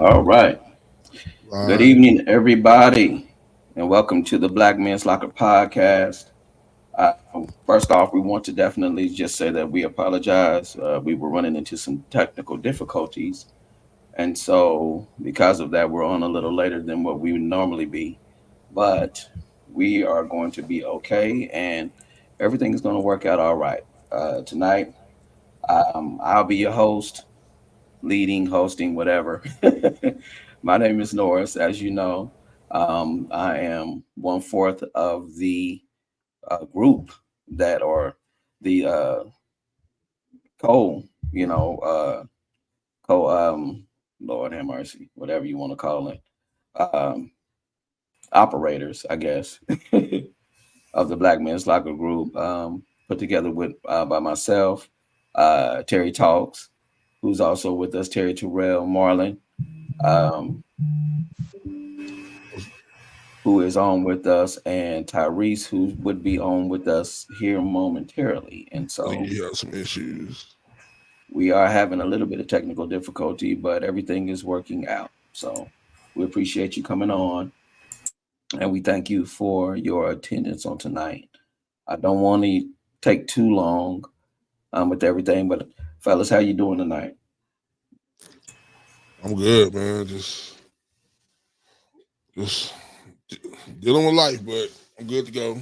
All right. Good Live. evening, everybody, and welcome to the Black Men's Locker podcast. Uh, First off, we want to definitely just say that we apologize. We were running into some technical difficulties, and so because of that, we're on a little later than what we would normally be. But we are going to be okay, and everything is going to work out all right. Tonight, I'll be your host, leading, hosting, whatever. My name is Norris, as you know. I am one fourth of the group that are the co, you know, co, Lord have mercy, whatever you want to call it, um, operators, I guess, of the Black Men's Locker Group, put together with by myself, Terry Talks, who's also with us, Terry Terrell, Marlon. Um, who is on with us, and Tyrese, who would be on with us here momentarily. And I think so you have some issues. we are having a little bit of technical difficulty, but everything is working out. So we appreciate you coming on, and we thank you for your attendance on tonight. I don't want to take too long with everything, but fellas, how you doing tonight? I'm good, man. Just dealing with life, but I'm good to go.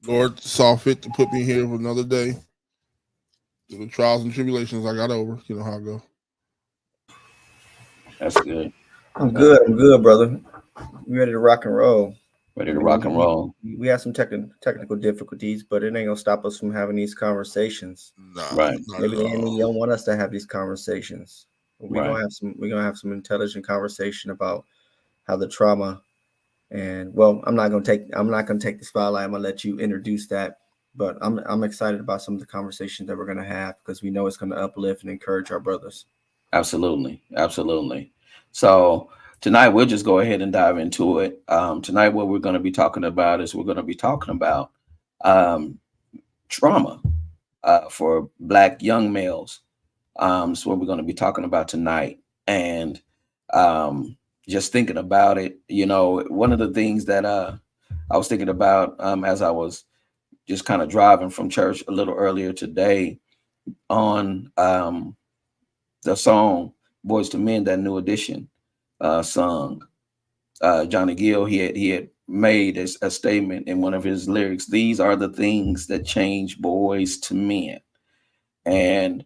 Lord saw fit to put me here for another day. Through the trials and tribulations I got over. You know how I go. That's good. I'm That's good. I'm good, brother. We ready to rock and roll. ready to You know, rock and roll. we have some technical difficulties, but it ain't gonna stop us from having these conversations. Nah, Right, not Maybe at the enemy all. don't want us to have these conversations. But we're right. gonna have some. We're gonna have some intelligent conversation about how the trauma and well, I'm not gonna take the spotlight. I'm gonna let you introduce that. But I'm excited about some of the conversations that we're gonna have because we know it's gonna uplift and encourage our brothers. Absolutely, absolutely. So tonight we'll just go ahead and dive into it. Tonight, what we're going to be talking about is we're going to be talking about um, trauma for Black young males. That's what we're going to be talking about tonight. And um, just thinking about it, one of the things that I was thinking about as I was just kind of driving from church a little earlier today on the song "Boys to Men," that New Edition song. Johnny Gill, he had made a statement in one of his lyrics. These are the things that change boys to men. And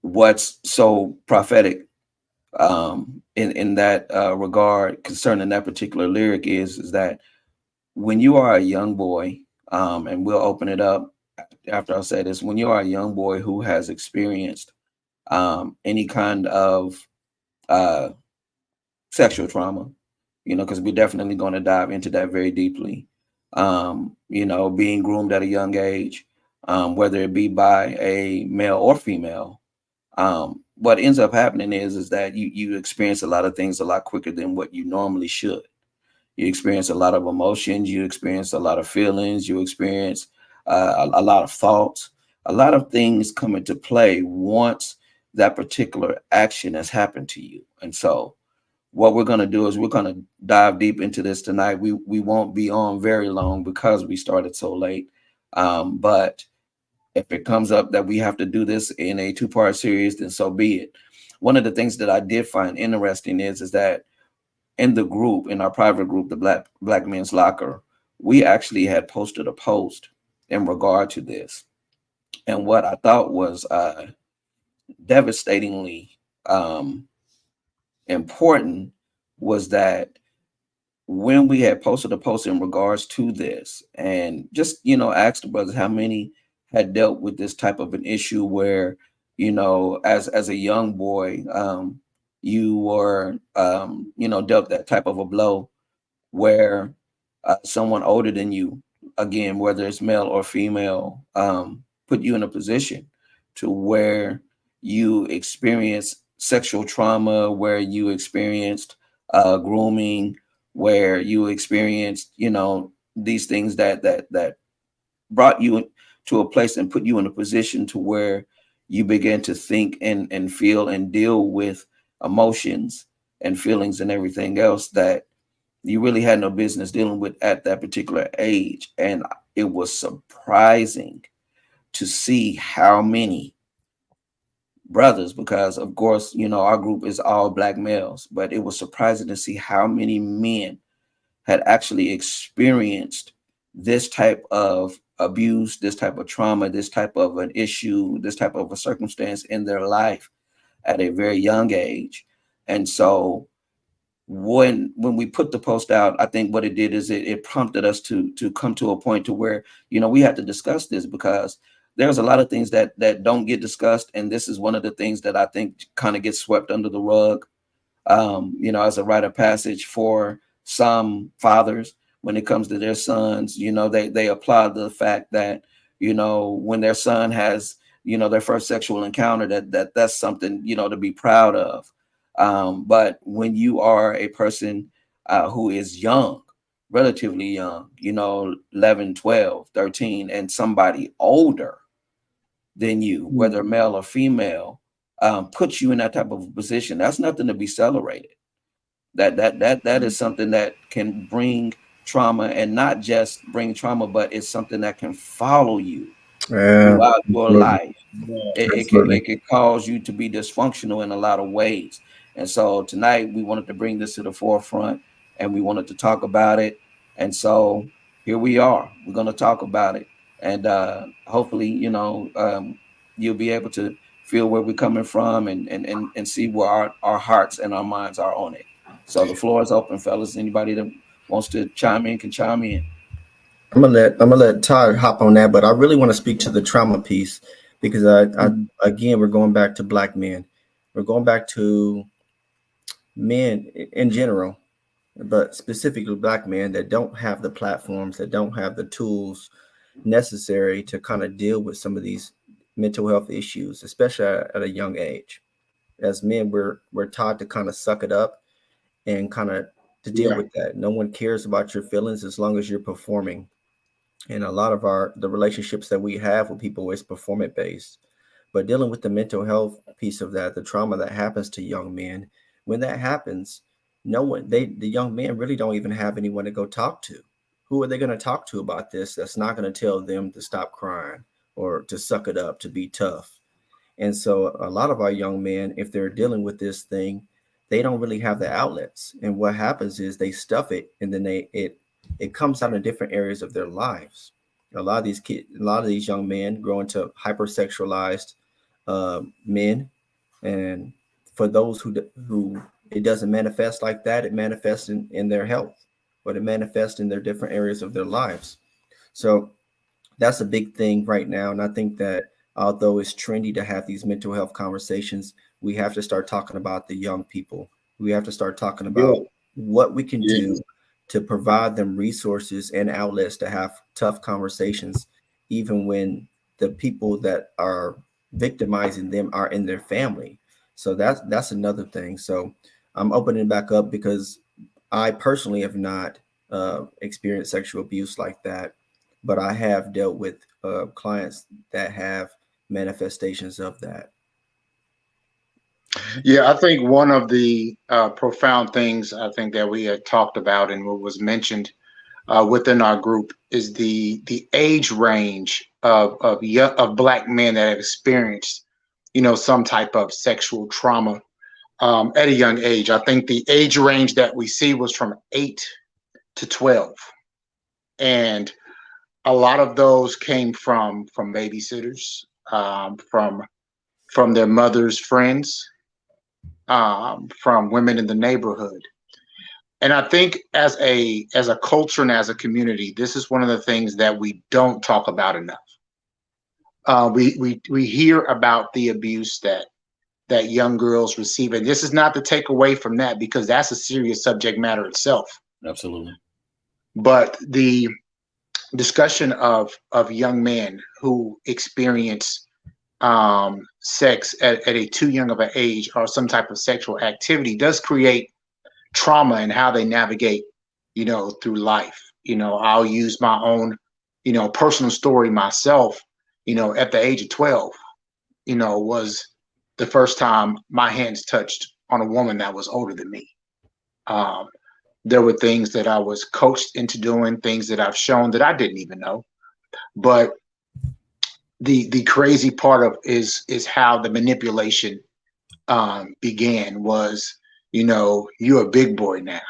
what's so prophetic in that regard concerning that particular lyric is that when you are a young boy, and we'll open it up after I say this, when you are a young boy who has experienced any kind of uh, sexual trauma, because we're definitely going to dive into that very deeply. Being groomed at a young age, whether it be by a male or female, what ends up happening is that you experience a lot of things a lot quicker than what you normally should. You experience a lot of emotions, you experience a lot of feelings, you experience a lot of thoughts, a lot of things come into play once that particular action has happened to you. And so what we're going to do is we're going to dive deep into this tonight. We won't be on very long because we started so late. But if it comes up that we have to do this in a two-part series, then so be it. One of the things that I did find interesting is that in the group, in our private group, the Black Men's Locker, we actually had posted a post in regard to this. And what I thought was devastatingly um, important was that when we had posted a post in regards to this and just asked the brothers how many had dealt with this type of an issue where as a young boy, you were dealt that type of a blow where someone older than you, again, whether it's male or female, put you in a position to where you experience sexual trauma, where you experienced grooming, where you experienced, these things that brought you to a place and put you in a position to where you begin to think and feel and deal with emotions and feelings and everything else that you really had no business dealing with at that particular age. And it was surprising to see how many brothers, because of course, our group is all Black males, but it was surprising to see how many men had actually experienced this type of abuse, this type of trauma, this type of an issue, this type of a circumstance in their life at a very young age. And so when we put the post out, I think what it did is it prompted us to come to a point to where, we had to discuss this, because there's a lot of things that don't get discussed. And this is one of the things that I think kind of gets swept under the rug, as a rite of passage for some fathers when it comes to their sons. They applaud the fact that, when their son has, their first sexual encounter, that's something, to be proud of. But when you are a person who is young, relatively young, 11, 12, 13, and somebody older than you, whether male or female, puts you in that type of a position, that's nothing to be celebrated. That is something that can bring trauma, and not just bring trauma, but it's something that can follow you throughout your life. It can cause you to be dysfunctional in a lot of ways. And so tonight we wanted to bring this to the forefront, and we wanted to talk about it. And so here we are. We're going to talk about it, and hopefully, you'll be able to feel where we're coming from, and see where our hearts and our minds are on it. So the floor is open, fellas. Anybody that wants to chime in can chime in. I'm gonna let Todd hop on that, but I really want to speak to the trauma piece, because I again, we're going back to Black men. We're going back to men in general, but specifically Black men that don't have the platforms, that don't have the tools necessary to kind of deal with some of these mental health issues, especially at a young age. As men, we're taught to kind of suck it up and kind of to deal with that. No one cares about your feelings as long as you're performing. And a lot of the relationships that we have with people is performance based. But dealing with the mental health piece of that, the trauma that happens to young men, when that happens, the young men really don't even have anyone to go talk to. Who are they going to talk to about this? That's not going to tell them to stop crying or to suck it up, to be tough. And so a lot of our young men, if they're dealing with this thing, they don't really have the outlets. And what happens is they stuff it, and then it comes out in different areas of their lives. A lot of these young men grow into hypersexualized men, and for those who it doesn't manifest like that, it manifests in their health, but it manifests in their different areas of their lives. So that's a big thing right now. And I think that although it's trendy to have these mental health conversations, we have to start talking about the young people. We have to start talking about what we can do to provide them resources and outlets to have tough conversations, even when the people that are victimizing them are in their family. So that's another thing. So I'm opening back up because I personally have not experienced sexual abuse like that, but I have dealt with clients that have manifestations of that. Yeah, I think one of the profound things I think that we had talked about and what was mentioned within our group is the age range of Black men that have experienced, some type of sexual trauma at a young age. I think the age range that we see was from 8 to 12, and a lot of those came from babysitters, from their mother's friends, from women in the neighborhood. And I think as a culture and as a community, this is one of the things that we don't talk about enough. We hear about the abuse that young girls receive, and this is not to take away from that, because that's a serious subject matter itself. Absolutely. But the discussion of young men who experience sex at a too young of an age or some type of sexual activity does create trauma and how they navigate, through life. I'll use my own, personal story myself. At the age of 12, was the first time my hands touched on a woman that was older than me. There were things that I was coached into doing, things that I've shown that I didn't even know. But the crazy part of is how the manipulation began was, you're a big boy now.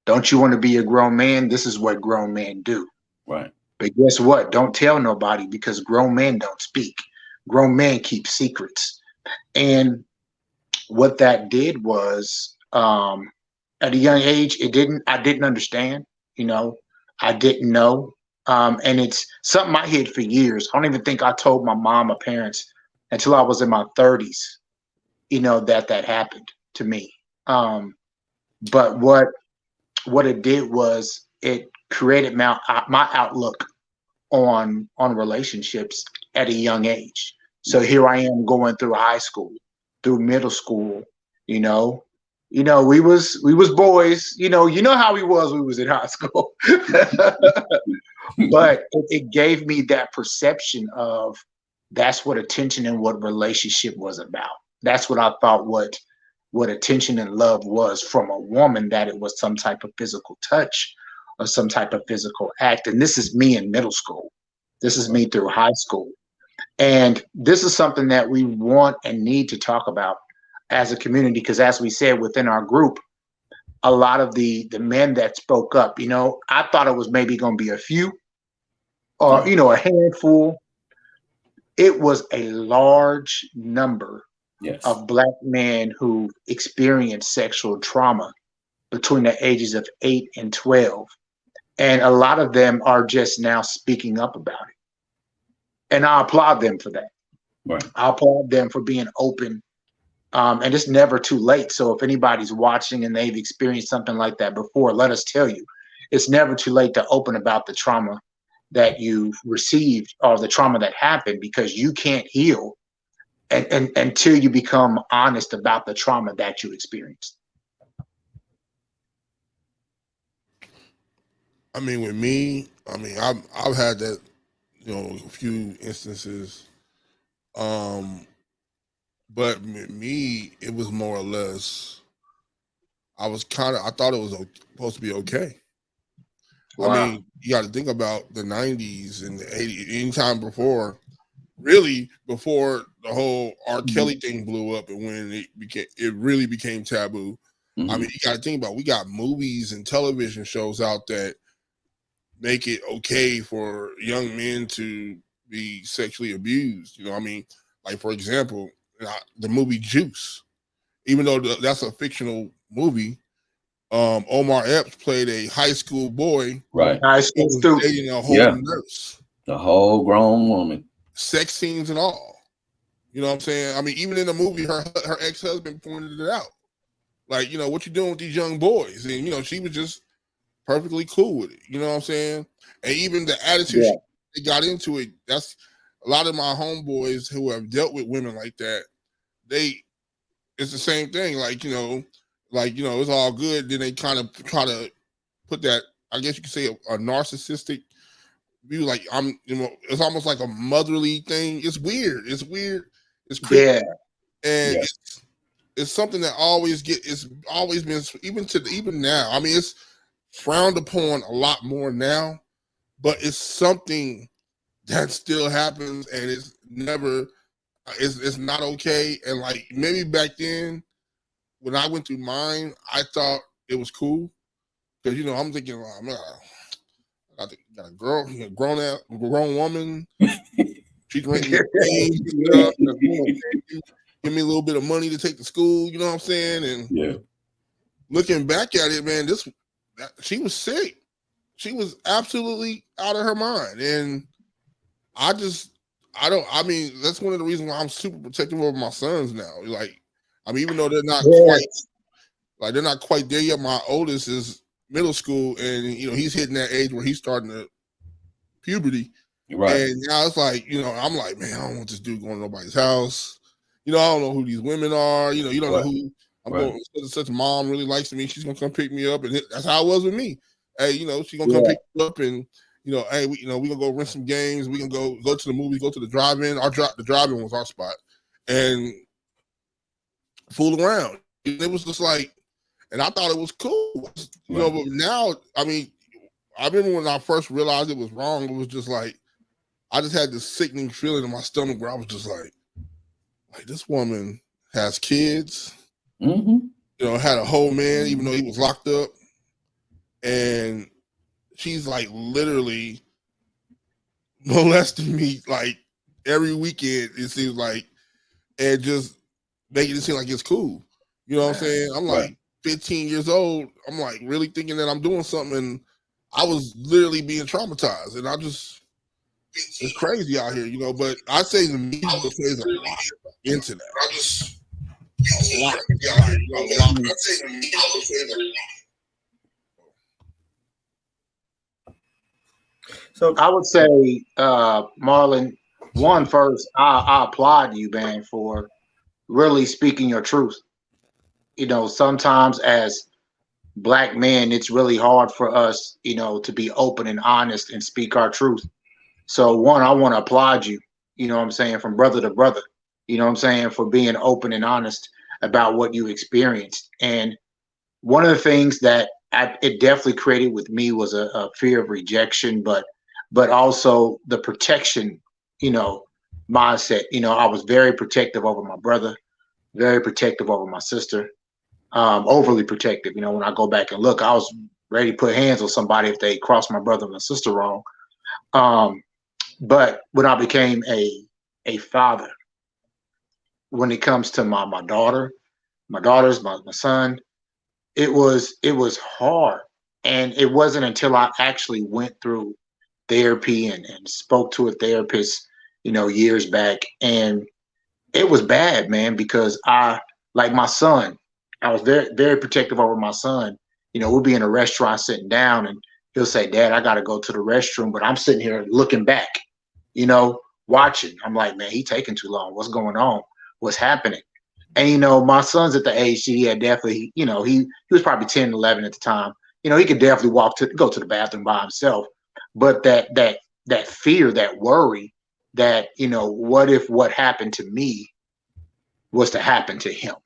Don't you want to be a grown man? This is what grown men do. Right. But guess what? Don't tell nobody, because grown men don't speak. Grown men keep secrets. And what that did was, at a young age, I didn't understand, I didn't know. And it's something I hid for years. I don't even think I told my mom or parents until I was in my 30s, that happened to me. But what it did was it created my outlook on relationships at a young age. So here I am going through high school, through middle school, we was boys, you know how we was in high school. But it gave me that perception of that's what attention and what relationship was about. That's what I thought what attention and love was from a woman, that it was some type of physical touch or some type of physical act. And this is me in middle school. This is me through high school. And this is something that we want and need to talk about as a community, because as we said within our group, a lot of the men that spoke up, I thought it was maybe going to be a few or, a handful. It was a large number of Black men who experienced sexual trauma between the ages of 8 and 12. And a lot of them are just now speaking up about it. And I applaud them for that. Right. I applaud them for being open. And it's never too late. So if anybody's watching and they've experienced something like that before, let us tell you, it's never too late to open about the trauma that you've received or the trauma that happened, because you can't heal and until you become honest about the trauma that you experienced. I mean, with me, I've had that, a few instances. But with me, it was more or less, I thought it was supposed to be okay. Wow. I mean, you got to think about the 90s and the 80s, anytime before, really before the whole R. Kelly thing blew up and when it really became taboo. Mm-hmm. I mean, you got to think about, we got movies and television shows out that make it okay for young men to be sexually abused. Like, for example, the movie Juice, even though that's a fictional movie, Omar Epps played a high school boy, right? High school student, dating a whole nurse, the whole grown woman, sex scenes and all. You know what I'm saying? I mean, even in the movie, her ex-husband pointed it out, like, what you doing with these young boys? And she was just perfectly cool with it. You know what I'm saying? And even the attitude she got into it. That's a lot of my homeboys who have dealt with women like that. It's the same thing. Like, it's all good. Then they kind of try to put that, I guess you could say, a narcissistic view. Like, it's almost like a motherly thing. It's weird. It's creepy. Yeah. And it's something that it's always been, even now. I mean, it's frowned upon a lot more now, but it's something that still happens, and it's not okay. And like, maybe back then when I went through mine, I thought it was cool because I'm thinking, I got a girl, a grown woman. She's renting me give me a little bit of money to take to school. You know what I'm saying? And looking back at it, man, she was sick. She was absolutely out of her mind, and that's one of the reasons why I'm super protective of my sons now. Like, even though they're not quite there yet. My oldest is middle school, and he's hitting that age where he's starting to puberty. Right. And now it's like, I'm like, man, I don't want this dude going to nobody's house. I don't know who these women are. You don't know who I'm going. Such a mom really likes me. She's gonna come pick me up, and that's how it was with me. Hey, she's gonna come pick me up, and hey, we gonna go rent some games. We can go to the movies, go to the drive-in. The drive-in was our spot, and fool around. it was just like, and I thought it was cool, you know. But now, I mean, I remember when I first realized it was wrong. It was just like I just had this sickening feeling in my stomach where I was just like this woman has kids, Mm-hmm. you know, had a whole man, even though he was locked up, and she's like literally molesting me like every weekend. It seems like, and just making it seem like it's cool. You know what I'm saying? I'm like 15 years old. I'm like really thinking that I'm doing something, and I was literally being traumatized, and it's crazy out here, you know. But I say the media plays a lot into that. A lot. I'd say the media plays a lot. So I would say, Marlon, first, I applaud you, man, for really speaking your truth. You know, sometimes as Black men, it's really hard for us, you know, to be open and honest and speak our truth. So one, I want to applaud you, you know what I'm saying, from brother to brother, you know what I'm saying, for being open and honest about what you experienced. And one of the things that it definitely created with me was a fear of rejection, but also the protection, you know, mindset. You know, I was very protective over my brother, very protective over my sister, overly protective. You know, when I go back and look, I was ready to put hands on somebody if they crossed my brother and my sister wrong. But when I became a father, when it comes to my daughters, my son, it was hard. And it wasn't until I actually went through therapy and spoke to a therapist, you know, years back. And it was bad, man, because like my son, I was very, very protective over my son. You know, we'll be in a restaurant sitting down and he'll say, Dad, I got to go to the restroom. But I'm sitting here looking back, you know, watching. I'm like, man, he's taking too long. What's going on? What's happening? And, you know, my son's at the age he had definitely, you know, he was probably 10, 11 at the time. You know, he could definitely go to the bathroom by himself. But that fear, that worry, that, you know, what if what happened to me was to happen to him?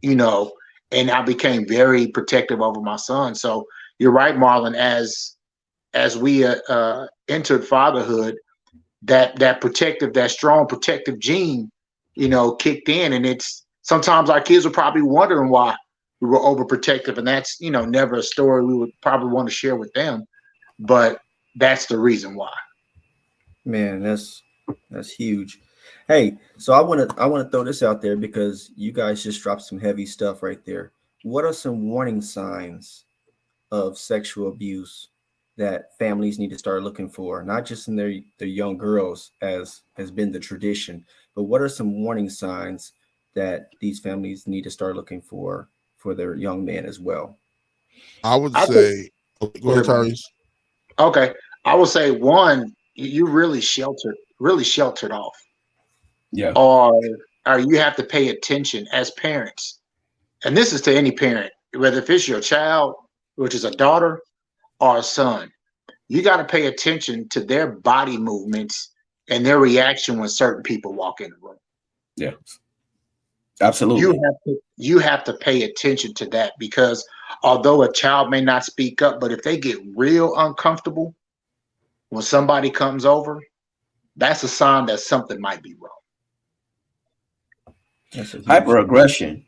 You know, and I became very protective over my son. So you're right, Marlon, as we entered fatherhood, that strong protective gene, you know, kicked in. And it's sometimes our kids are probably wondering why we were overprotective. And that's, you know, never a story we would probably want to share with them. But that's the reason why. Man, that's huge. Hey, so I want to throw this out there because you guys just dropped some heavy stuff right there. What are some warning signs of sexual abuse that families need to start looking for, not just in their young girls, as has been the tradition, but what are some warning signs that these families need to start looking for their young men as well? I would say, go ahead, Tyrese. Okay, I would say one, you really sheltered off. Yeah. Or you have to pay attention as parents. And this is to any parent, whether if it's your child, which is a daughter or a son, you got to pay attention to their body movements and their reaction when certain people walk in the room. Yeah, absolutely. You have to pay attention to that, because although a child may not speak up, but if they get real uncomfortable when somebody comes over, that's a sign that something might be wrong. Hyperaggression,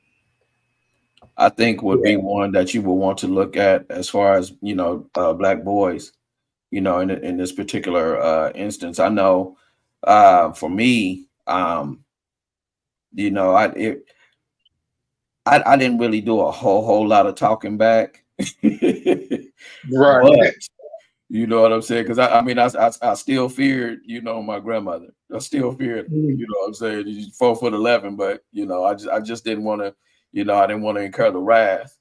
I think, would be one that you would want to look at as far as, you know, Black boys, you know, in this particular instance. I know for me, you know, I didn't really do a whole lot of talking back. Right. But, you know what I'm saying? Because I mean, I still feared, you know, my grandmother. I still feared, you know what I'm saying? She's 4'11", but, you know, I just didn't want to, you know, I didn't want to incur the wrath.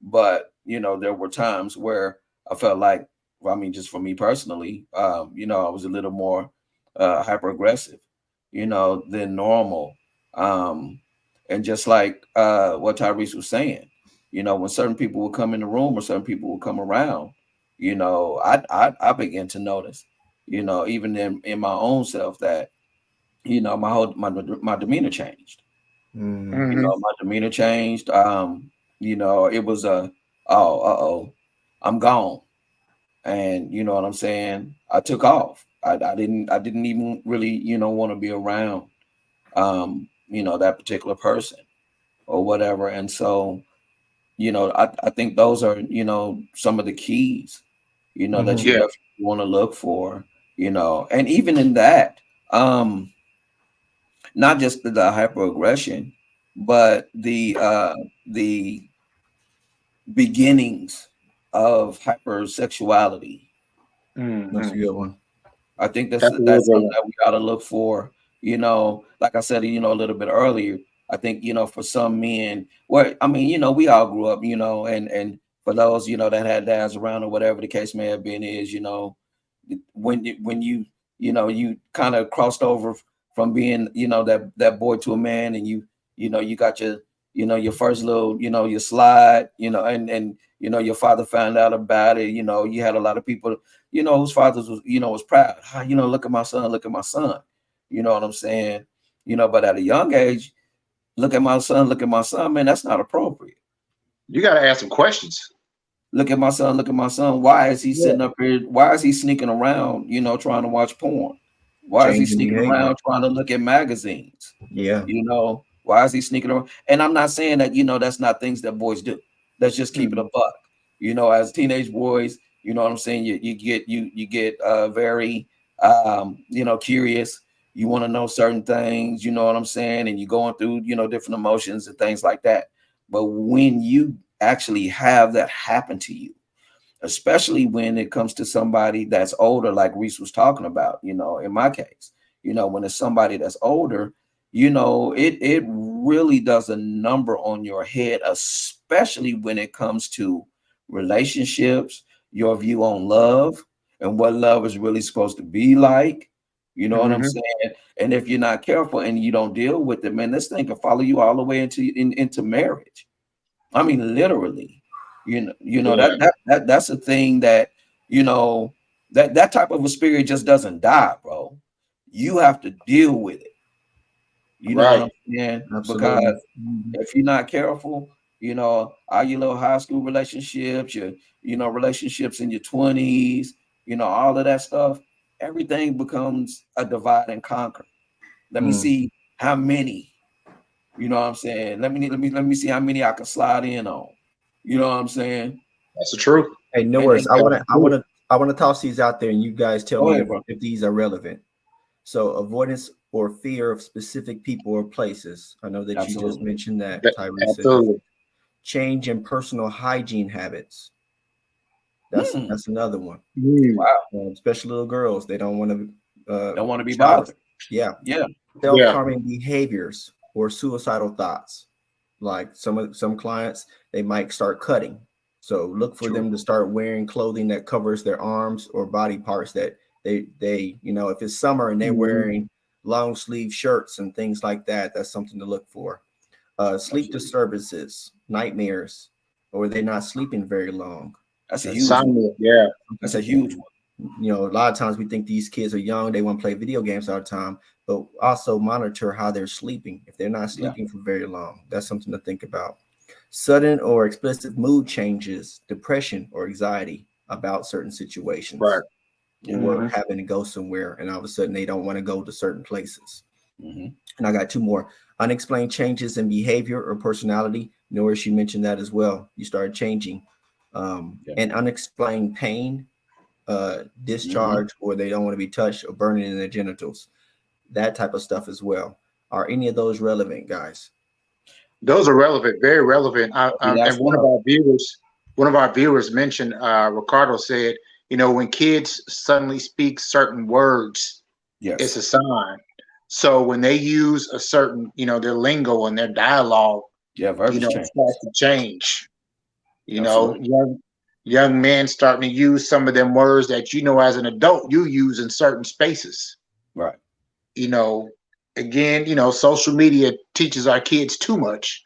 But, you know, there were times where I felt like, I mean, just for me personally, you know, I was a little more hyper aggressive, you know, than normal. And just like what Tyrese was saying, you know, when certain people would come in the room or certain people would come around, you know, I began to notice, you know, even in my own self, that, you know, my demeanor changed, Mm. You know, my demeanor changed. You know, it was I'm gone. And you know what I'm saying? I took off. I didn't even really, you know, want to be around you know, that particular person or whatever. And so, you know, I think those are, you know, some of the keys, you know, that you Yeah. definitely want to look for, you know, and even in that, not just the hyperaggression, but the beginnings of hypersexuality. That's a Mhm. good one. I think That's a real that's good something one. that we got to look for. You know, like I said, you know, a little bit earlier. I think, you know, for some men, well, I mean, you know, we all grew up, you know, and for those, you know, that had dads around or whatever the case may have been, is, you know, when you know, you kind of crossed over from being, you know, that boy to a man, and you know, you got your, you know, your first little, you know, your slide, you know, and you know, your father found out about it. You know, you had a lot of people, you know, whose fathers was, you know, was proud. "Ah, you know, look at my son, look at my son. You know what I'm saying? You know, but at a young age, look at my son, look at my son, man, that's not appropriate. You got to ask some questions. Look at my son, look at my son. Why is he Yeah. sitting up here? Why is he sneaking around, you know, trying to watch porn? Why is he Changing sneaking behavior. around trying to look at magazines? Yeah. You know, why is he sneaking around? And I'm not saying that, you know, that's not things that boys do. Let's just keep it a Mhm. buck. You know, as teenage boys, you know what I'm saying? You get very you know, curious. You want to know certain things, you know what I'm saying? And you're going through, you know, different emotions and things like that. But when you actually have that happen to you, especially when it comes to somebody that's older, like Reese was talking about, you know, in my case, you know, when it's somebody that's older, you know, it really does a number on your head, especially when it comes to relationships, your view on love and what love is really supposed to be like. You know what I'm Mhm. saying? And if you're not careful and you don't deal with it, man, this thing can follow you all the way into marriage. I mean, literally, you know Yeah. that's a thing that, you know, that type of a spirit just doesn't die, bro. You have to deal with it. You know what Right. I'm saying? Because Absolutely. Mhm. if you're not careful, you know, all your little high school relationships, your, you know, relationships in your 20s, you know, all of that stuff, everything becomes a divide and conquer. Let me Mm. see how many, you know what I'm saying? Let me see how many I can slide in on. You know what I'm saying? That's the truth. Hey, no And worries. then That's the truth. I wanna toss these out there, and you guys tell go me ahead, bro. if these are relevant. So, avoidance or fear of specific people or places. I know that you just Absolutely. mentioned that, That- Tyree said that. Absolutely. Change in personal hygiene habits. Hmm. That's another one. Mm. Wow. Especially little girls, they don't want to Don't want to be child. bothered. Yeah, Yeah. Yeah. self-harming behaviors or suicidal thoughts. Like some clients, they might start cutting. So look for True. them to start wearing clothing that covers their arms or body parts that they you know, if it's summer and they're Mhm. wearing long sleeve shirts and things like that, that's something to look for. Sleep Absolutely. disturbances, nightmares, or they're not sleeping very long. That's a That's huge one. Insomnia. Yeah. something That's a to huge one. you know, a lot of times we think these kids are young, they want to play video games all the time, but also monitor how they're sleeping. If they're not Yeah. sleeping for very long, that's something to think about. Sudden or explicit mood changes, depression or anxiety about certain Right. situations, Yeah. or Hmm. having to go somewhere and all of a sudden they don't want to go to certain places. Hmm. And I got two more: unexplained changes in behavior or personality. Norris, you mentioned that as well. You started changing, Yeah. and unexplained pain, Hmm. discharge, or they don't want to be touched or burning in their genitals. That type of stuff as well. Are any of those relevant, guys? Those are relevant, very relevant. See that And stuff. one of our viewers mentioned, Ricardo said, you know, when kids suddenly speak certain words, it's Yes. a sign. So when they use a certain, you know, their lingo and their dialogue, Yeah. you Verbiage know, it change. starts to change. You know, Absolutely. young men starting to use some of them words that you know as an adult you use in certain spaces. Right. You know, again, you know, social media teaches our kids too much,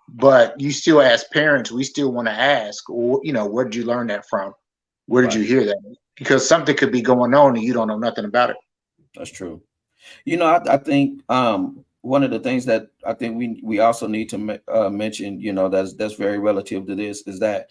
but you still, as parents, we still want to ask, you know, where did you learn that from? Where did Right. you hear that? Because something could be going on and you don't know nothing about it. That's true. You know, I think one of the things that I think we also need to mention, you know, that's very relative to this, is that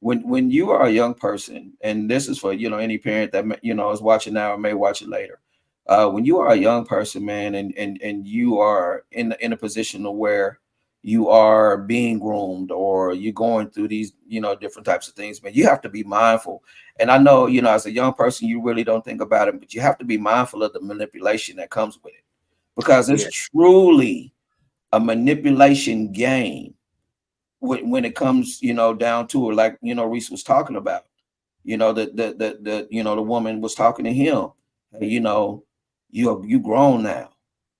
when you are a young person, and this is for, you know, any parent that, you know, is watching now or may watch it later. When you are a young person, man, and you are in a position of where you are being groomed, or you're going through these, you know, different types of things, man, you have to be mindful. And I know, you know, as a young person, you really don't think about it, but you have to be mindful of the manipulation that comes with it, because it's truly a manipulation game when it comes, you know, down to it. Like, you know, Reese was talking about, you know, the you know, the woman was talking to him, hey, you know, you grown now,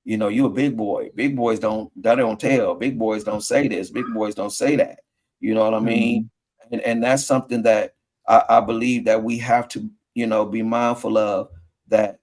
you know, you a big boy. Big boys don't tell. Big boys don't say this. Big boys don't say that. You know what I mean? And that's something that I believe that we have to, you know, be mindful of, that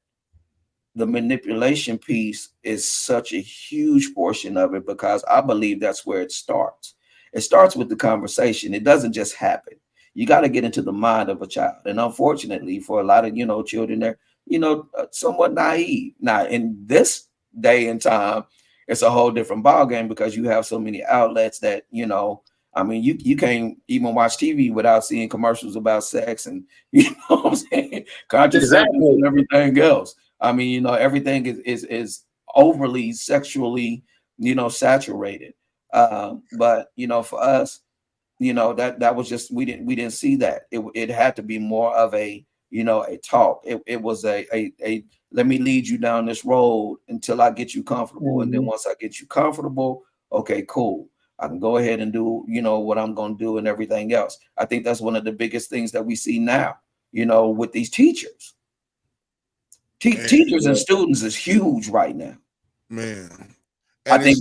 the manipulation piece is such a huge portion of it, because I believe that's where it starts. It starts with the conversation. It doesn't just happen. You got to get into the mind of a child. And unfortunately, for a lot of, you know, children, they're, you know, somewhat naive. Now, in this day and time, it's a whole different ballgame, because you have so many outlets that, you know, I mean, you can't even watch TV without seeing commercials about sex and, you know what I'm saying, contraceptives and everything else. I mean, you know, everything is overly sexually, you know, saturated. But, you know, for us, you know, that was just, we didn't see that. It had to be more of a, you know, a talk. It was a let me lead you down this road until I get you comfortable. And then once I get you comfortable, okay, cool, I can go ahead and do, you know, what I'm going to do and everything else. I think that's one of the biggest things that we see now, you know, with these teachers. Teachers and students is huge right now. Man. And I think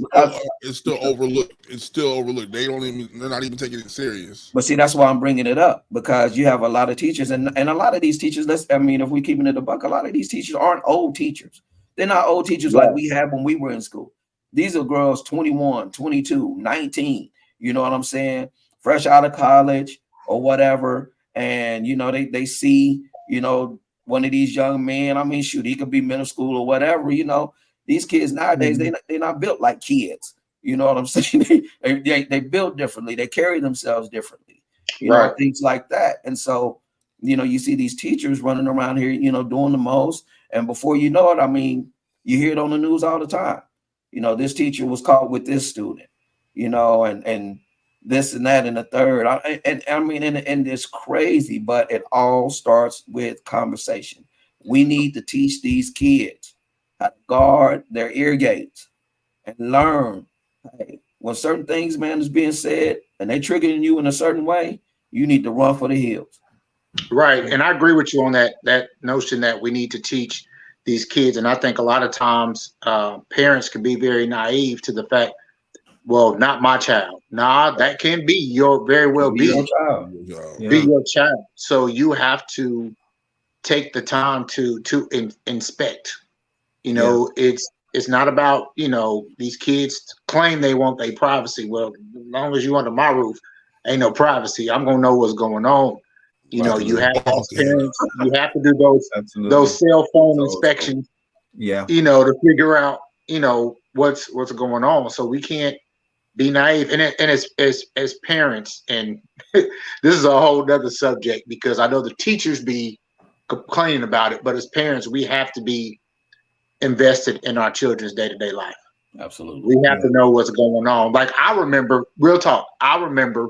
it's still overlooked. It's still overlooked. They're not even taking it serious. But see, that's why I'm bringing it up, because you have a lot of teachers, and a lot of these teachers, I mean, if we're keeping it a buck, a lot of these teachers aren't old teachers. They're not old teachers like we had when we were in school. These are girls 21, 22, 19, you know what I'm saying? Fresh out of college or whatever. And, you know, they see, you know, one of these young men, I mean, shoot, he could be middle school or whatever, you know. These kids nowadays, they're not built like kids. You know what I'm saying? They build differently. They carry themselves differently. You know, things like that. And so, you know, you see these teachers running around here, you know, doing the most. And before you know it, I mean, you hear it on the news all the time. You know, this teacher was caught with this student, you know, and this and that and the third. And I mean, and it's crazy, but it all starts with conversation. We need to teach these kids how to guard their ear gates and learn. Hey, when certain things, man, is being said and they triggering you in a certain way, you need to run for the hills. Right. And I agree with you on that notion that we need to teach these kids. And I think a lot of times parents can be very naive to the fact, well, not my child. Nah, that can be your very well be your child. Be your child. So you have to take the time to inspect. You know, it's not about, you know, these kids claim they want their privacy. Well, as long as you under my roof, ain't no privacy. I'm gonna know what's going on. You know, you have parents, you have to do those cell phone inspections. Yeah. You know, to figure out, you know, what's going on. So we can't be naive. And as parents, and this is a whole nother subject, because I know the teachers be complaining about it, but as parents, we have to be invested in our children's day-to-day life. Absolutely. We have to know what's going on. Like, I remember, real talk, I remember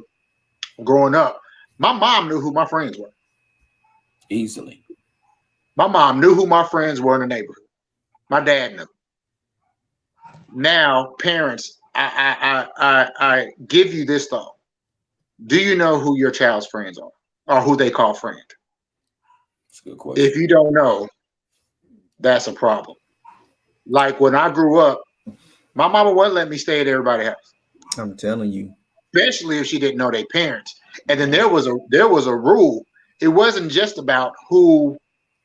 growing up, my mom knew who my friends were. Easily. My mom knew who my friends were in the neighborhood. My dad knew. Now, parents, I give you this thought. Do you know who your child's friends are, or who they call friend? That's a good question. If you don't know, that's a problem. Like, when I grew up, my mama wouldn't let me stay at everybody's house. I'm telling you. Especially if she didn't know their parents. And then there was a rule. It wasn't just about who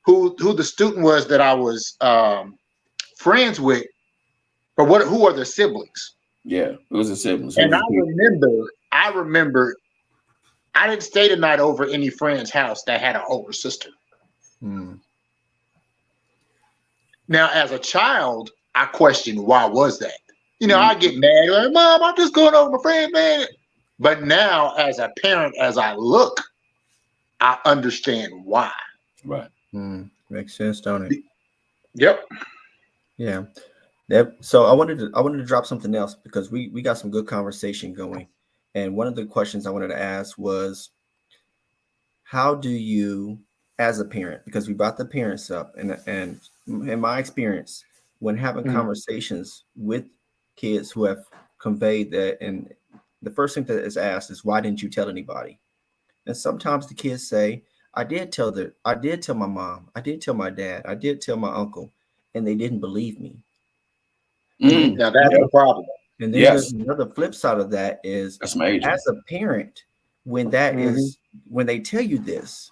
the student was that I was friends with, but who are the siblings? Yeah, it was the siblings. And I remember I didn't stay the night over any friend's house that had an older sister. Now, as a child, I questioned, why was that? You know, I get mad, like, Mom, I'm just going over my friend, man. But now, as a parent, as I look, I understand why. Right. Makes sense, don't it? Yep. Yeah. So I wanted to drop something else because we got some good conversation going. And one of the questions I wanted to ask was, how do you, as a parent, because we brought the parents up, and in my experience, when having conversations with kids who have conveyed that, and the first thing that is asked is, why didn't you tell anybody? And sometimes the kids say, I did tell my mom, I did tell my dad, I did tell my uncle, and they didn't believe me. Now that's the problem. And then there's another flip side of that is, that's major. As a parent, when that is, when they tell you this,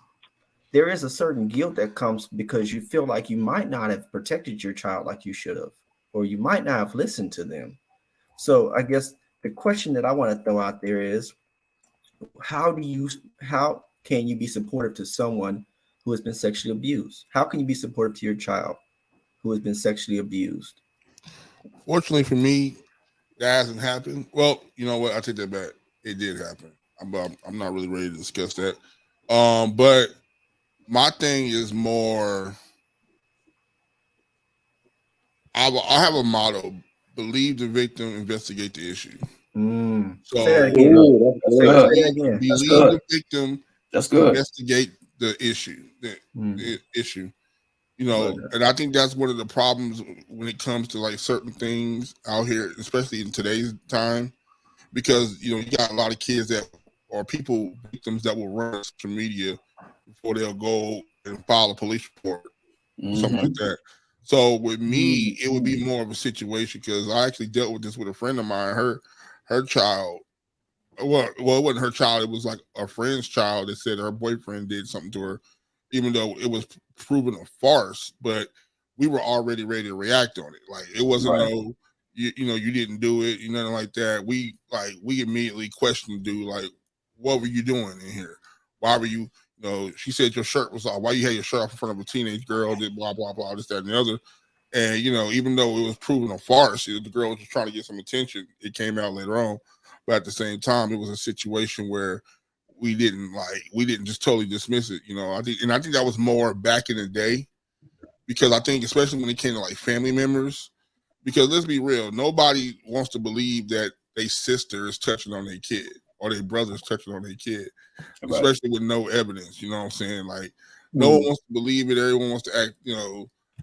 there is a certain guilt that comes because you feel like you might not have protected your child like you should have, or you might not have listened to them. So I guess the question that I want to throw out there is, how can you be supportive to someone who has been sexually abused? How can you be supportive to your child who has been sexually abused? Fortunately for me, that hasn't happened. Well, you know what? I take that back. It did happen. I'm not really ready to discuss that. But my thing is more, I have a motto: believe the victim, investigate the issue. So say that again. Believe the victim. That's good. Investigate the issue. The issue. You know, and I think that's one of the problems when it comes to like certain things out here, especially in today's time, because you know you got a lot of kids that or victims that will run social media before they'll go and file a police report or something like that. So with me, it would be more of a situation because I actually dealt with this with a friend of mine. Her child, well, it wasn't her child. It was like a friend's child that said her boyfriend did something to her, even though it was proven a farce. But we were already ready to react on it. Like it wasn't you didn't do it, nothing like that. We immediately questioned the dude, like, what were you doing in here? Why were you? She said your shirt was off. Why you had your shirt off in front of a teenage girl? Did blah blah blah, this, that, and the other. And even though it was proven a farce, the girl was just trying to get some attention. It came out later on, but at the same time, it was a situation where we didn't just totally dismiss it. I think that was more back in the day, because I think especially when it came to like family members, because let's be real, nobody wants to believe that their sister is touching on their kid or their brother is touching on their kid, especially with no evidence. You know what I'm saying? Like no one wants to believe it. Everyone wants to act,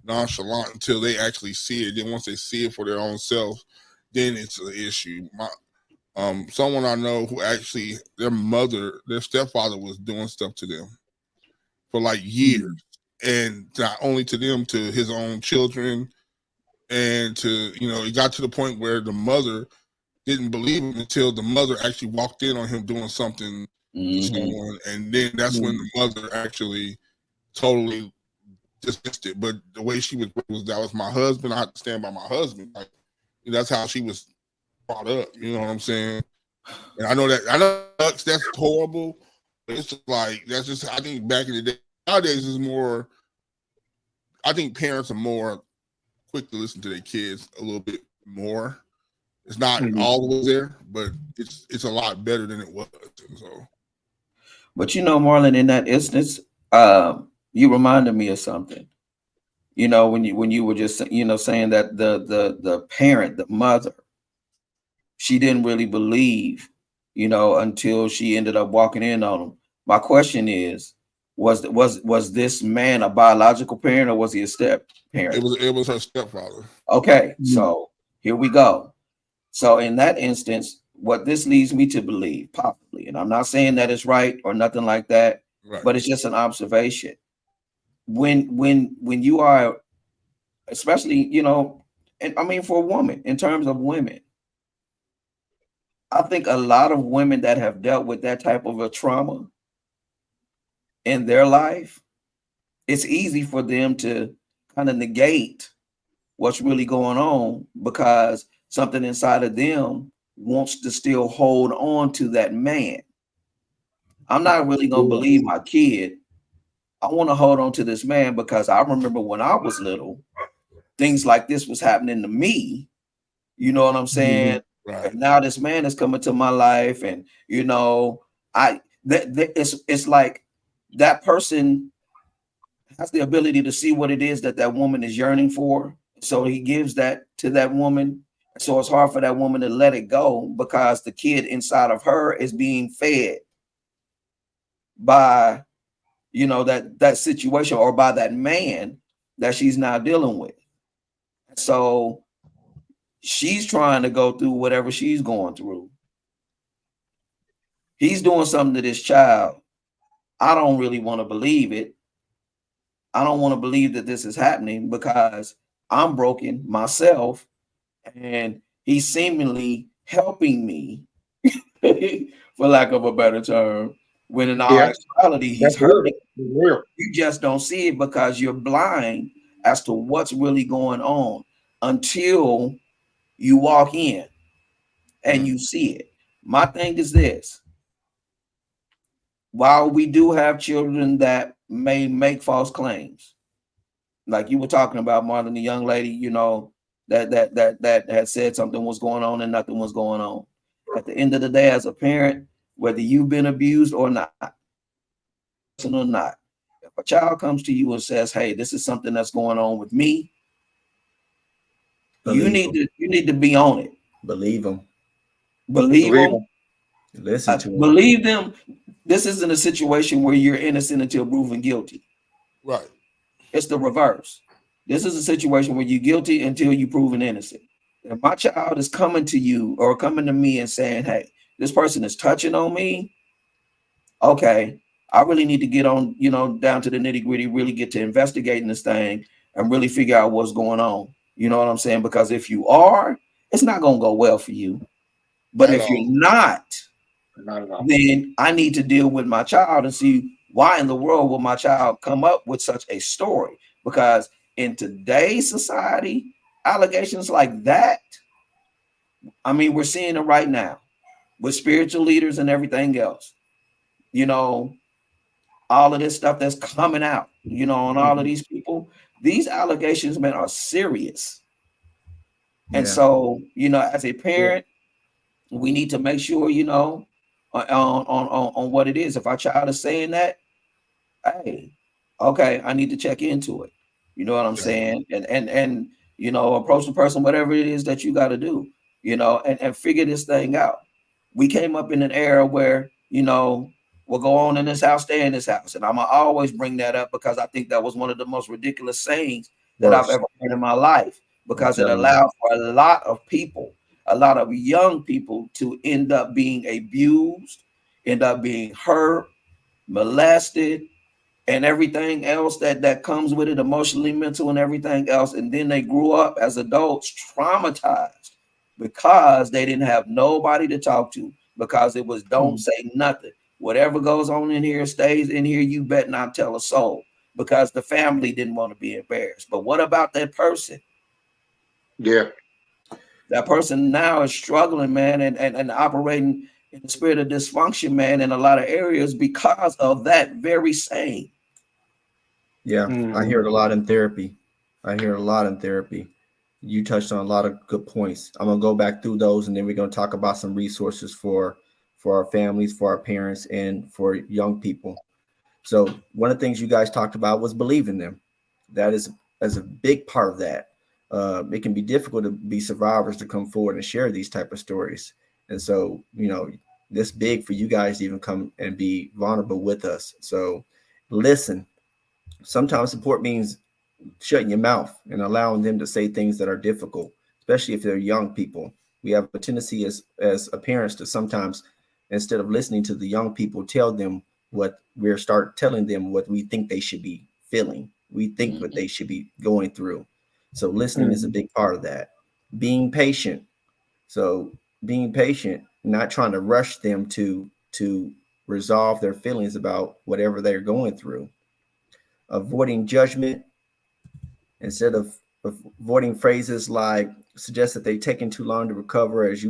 nonchalant until they actually see it. Then once they see it for their own self, then it's an issue. Someone I know who actually their stepfather was doing stuff to them for like years, and not only to them, to his own children, and to it got to the point where the mother didn't believe him until the mother actually walked in on him doing something to someone, and then that's when the mother actually totally dismissed it. But the way she was that was my husband. I had to stand by my husband. Like that's how she was brought up. You know what I'm saying? And I know that's horrible. But it's like that's just, I think back in the day. Nowadays is more. I think parents are more quick to listen to their kids a little bit more. It's not always there, but it's a lot better than it was. So, but Marlon, in that instance, you reminded me of something. When you were just saying that the parent, the mother, she didn't really believe, until she ended up walking in on him. My question is, was this man a biological parent or was he a step parent? It was her stepfather. Okay, so here we go. So in that instance, what this leads me to believe, possibly, and I'm not saying that it's right or nothing like that, but it's just an observation. When you are, especially, and I mean for a woman, in terms of women, I think a lot of women that have dealt with that type of a trauma in their life, it's easy for them to kind of negate what's really going on because something inside of them wants to still hold on to that man. I'm not really going to believe my kid. I want to hold on to this man because I remember when I was little, things like this was happening to me. You know what I'm saying? Right. And now this man is coming to my life, and it's like that person has the ability to see what it is that that woman is yearning for. So he gives that to that woman. So it's hard for that woman to let it go because the kid inside of her is being fed by, that situation, or by that man that she's now dealing with. So she's trying to go through whatever she's going through. He's doing something to this child. I don't really want to believe it. I don't want to believe that this is happening because I'm broken myself, and he's seemingly helping me, for lack of a better term, when in all actuality he's hurting. Real. You just don't see it because you're blind as to what's really going on until you walk in and you see it. My thing is this: while we do have children that may make false claims, like you were talking about, Marlon, the young lady, that had said something was going on and nothing was going on. At the end of the day, as a parent, whether you've been abused or not, if a child comes to you and says, "Hey, this is something that's going on with me," you need to be on it. Believe them. Believe them. Listen to them. Believe them. This isn't a situation where you're innocent until proven guilty. Right. It's the reverse. This is a situation where you're guilty until you're proven innocent. If my child is coming to you or coming to me and saying, "Hey, this person is touching on me," okay, I really need to get on, down to the nitty gritty, really get to investigating this thing and really figure out what's going on. You know what I'm saying? Because if you are, it's not going to go well for you. But if you're not at all, then I need to deal with my child and see why in the world will my child come up with such a story? Because in today's society, allegations like that, I mean, we're seeing it right now with spiritual leaders and everything else. All of this stuff that's coming out, on all of these people, these allegations, man, are serious. And so, as a parent, we need to make sure, on what it is. If our child is saying that, hey, okay, I need to check into it. You know what I'm saying? And approach the person, whatever it is that you got to do, and figure this thing out. We came up in an era where, we'll go on in this house, stay in this house. And I'm going to always bring that up because I think that was one of the most ridiculous sayings that I've ever heard in my life, because it allowed for a lot of people, a lot of young people, to end up being abused, end up being hurt, molested, and everything else that comes with it, emotionally, mental, and everything else. And then they grew up as adults traumatized because they didn't have nobody to talk to, because it was don't say nothing. Whatever goes on in here stays in here. You bet not tell a soul, because the family didn't want to be embarrassed. But what about that person? Yeah. That person now is struggling, man, and operating in the spirit of dysfunction, man, in a lot of areas because of that very saying. Yeah, I hear it a lot in therapy. You touched on a lot of good points. I'm going to go back through those, and then we're going to talk about some resources for our families, for our parents, and for young people. So one of the things you guys talked about was believing them. That is a big part of that. It can be difficult to be survivors to come forward and share these type of stories. And so, this big for you guys to even come and be vulnerable with us. So listen. Sometimes support means shutting your mouth and allowing them to say things that are difficult, especially if they're young people. We have a tendency as parents to sometimes, instead of listening to the young people, tell them what telling them what we think they should be feeling. We think what they should be going through. So listening is a big part of that. Being patient. So being patient, not trying to rush them to resolve their feelings about whatever they're going through. Avoiding judgment, instead of avoiding phrases like suggest that they're taking too long to recover, it's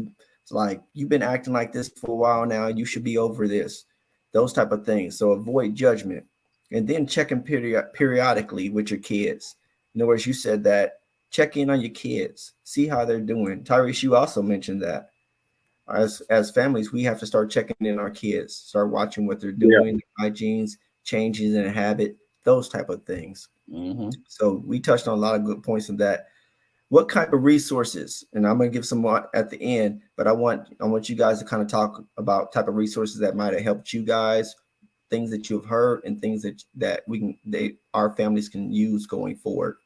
like, you've been acting like this for a while now, you should be over this, those type of things. So avoid judgment, and then checking periodically with your kids. In other words, you said that check in on your kids, see how they're doing. Tyrese, you also mentioned that as families, we have to start checking in our kids, start watching what they're doing, hygienes, changes in habit, those type of things. Mm-hmm. So we touched on a lot of good points in that. What kind of resources, and I'm going to give some more at the end, but I want you guys to kind of talk about type of resources that might have helped you guys, things that you've heard, and things that our families can use going forward.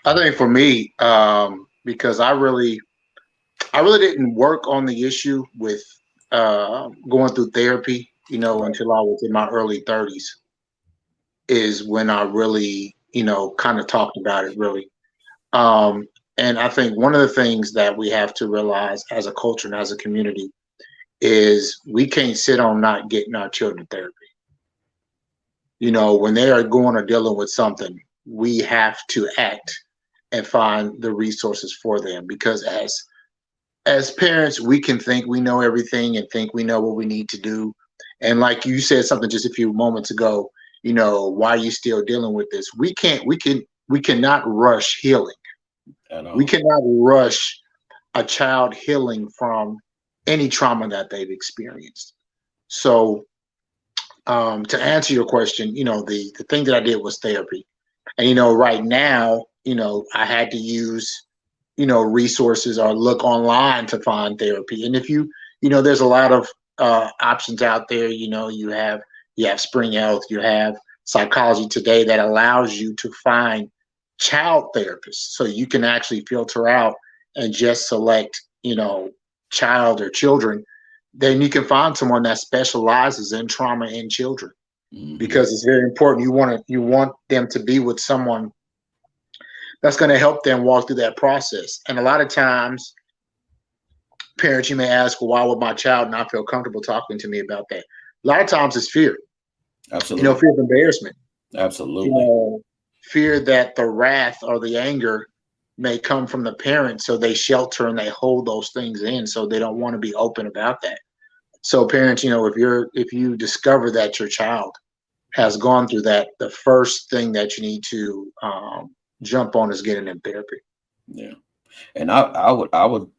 I think for me, because I really didn't work on the issue with going through therapy, until I was in my early 30s, is when I really, kind of talked about it really. And I think one of the things that we have to realize as a culture and as a community is we can't sit on not getting our children therapy. When they are going or dealing with something, we have to act and find the resources for them, because as parents, we can think we know everything and think we know what we need to do. And like you said something just a few moments ago, why are you still dealing with this? We cannot rush healing. We cannot rush a child healing from any trauma that they've experienced. So to answer your question, the thing that I did was therapy. And, right now, I had to use, resources or look online to find therapy. And if there's a lot of options out there. You have Spring Health, you have Psychology Today that allows you to find child therapists, so you can actually filter out and just select, child or children. Then you can find someone that specializes in trauma in children, because it's very important. You want them to be with someone that's going to help them walk through that process. And a lot of times, parents, you may ask, well, why would my child not feel comfortable talking to me about that? A lot of times it's fear. Absolutely. Fear of embarrassment. Absolutely. Fear that the wrath or the anger may come from the parent, so they shelter and they hold those things in, so they don't want to be open about that. So parents, if you discover that your child has gone through that, the first thing that you need to jump on is getting in therapy. Yeah. And I would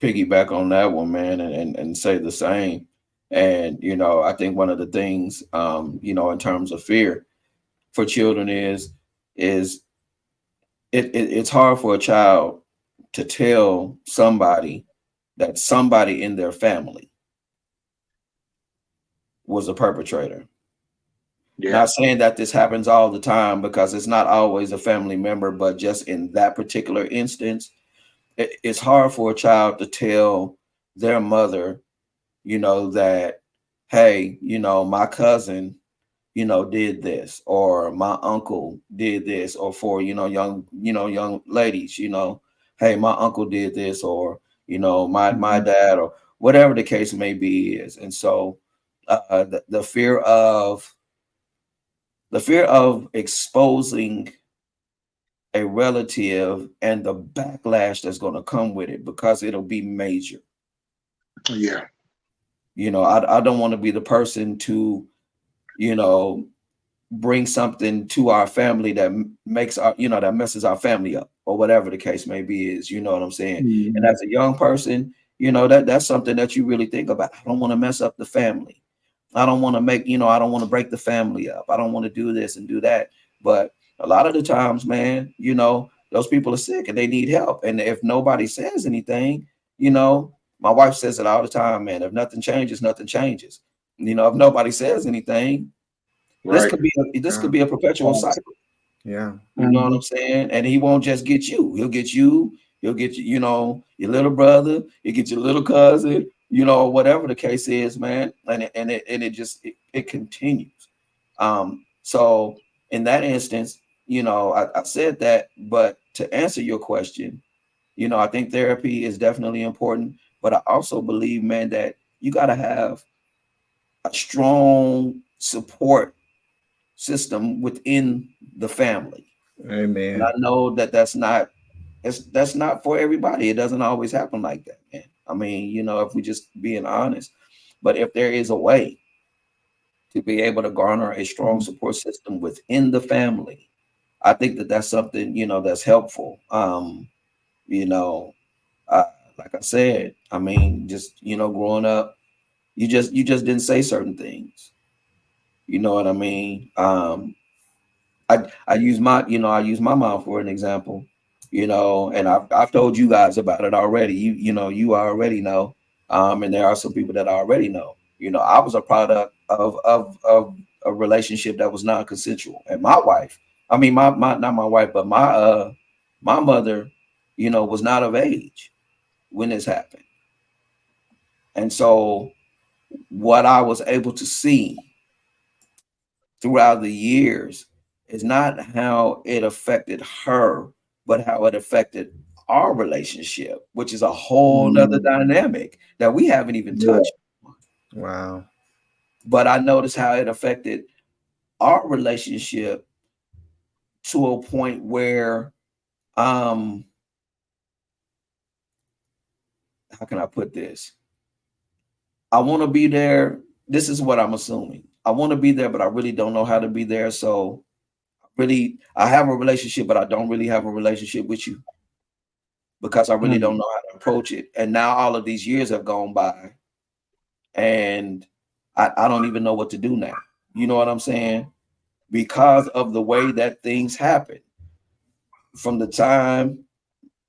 piggyback on that one, man, and say the same. And I think one of the things in terms of fear for children is it's hard for a child to tell somebody that somebody in their family was a perpetrator. Yeah. Not saying that this happens all the time, because it's not always a family member, but just in that particular instance, it's hard for a child to tell their mother, that, hey, my cousin, did this, or my uncle did this, or for, young ladies, hey, my uncle did this, or, my dad, or whatever the case may be is. And so the fear of exposing a relative and the backlash that's going to come with it, because it'll be major. Yeah. I don't want to be the person to, bring something to our family that makes our, that messes our family up, or whatever the case may be is, you know what I'm saying? Mm-hmm. And as a young person, that's something that you really think about. I don't want to mess up the family. I don't want to make, I don't want to break the family up. I don't want to do this and do that. But a lot of the times, man, those people are sick and they need help. And if nobody says anything, my wife says it all the time, man, if nothing changes, nothing changes. If nobody says anything, right, this could be a perpetual cycle. Yeah. You know what I'm saying? And he won't just get you. He'll get you, your little brother, he'll get your little cousin, whatever the case is, man. And it continues. So in that instance, I said that, but to answer your question, I think therapy is definitely important, but I also believe, man, that you got to have a strong support system within the family. Amen. And I know that that's not for everybody. It doesn't always happen like that, man. I mean, if we just being honest, but if there is a way, to be able to garner a strong support system within the family, I think that that's something, that's helpful. You know, like I said, I mean, just, growing up, you just didn't say certain things. You know what I mean? I use my mom for an example, and I've told you guys about it already. You already know. And there are some people that already know. I was a product of a relationship that was non-consensual. And my wife, I mean my not my wife, but my mother, was not of age when this happened. And so what I was able to see throughout the years is not how it affected her, but how it affected our relationship, which is a whole nother dynamic that we haven't even touched. Wow. But I noticed how it affected our relationship to a point where, how can I put this? I want to be there. This is what I'm assuming. I want to be there, but I really don't know how to be there. So really, I have a relationship, but I don't really have a relationship with you because I really don't know how to approach it. And now all of these years have gone by and I don't even know what to do now. You know what I'm saying? Because of the way that things happen from the time,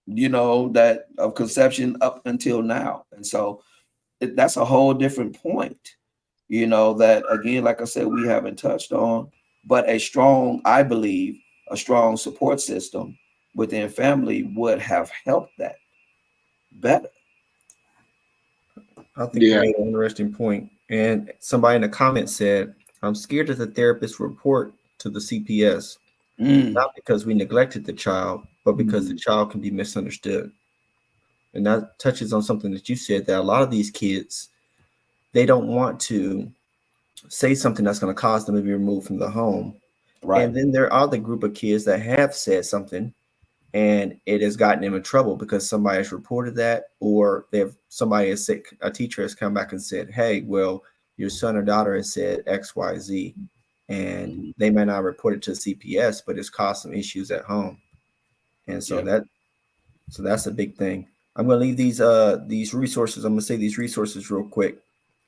that of conception up until now. And so that's a whole different point, that again, like I said, we haven't touched on, but I believe a strong support system within family would have helped that better. I think you made an interesting point. And somebody in the comments said, I'm scared that the therapist report to the CPS, not because we neglected the child, but because the child can be misunderstood. And that touches on something that you said, that a lot of these kids, they don't want to say something that's going to cause them to be removed from the home. Right. And then there are the group of kids that have said something and it has gotten them in trouble because somebody has reported that, or a teacher has come back and said, hey, well, your son or daughter has said X, Y, Z, and they may not report it to CPS, but it's caused some issues at home. And so that's a big thing. I'm going to leave these resources. I'm going to say these resources real quick.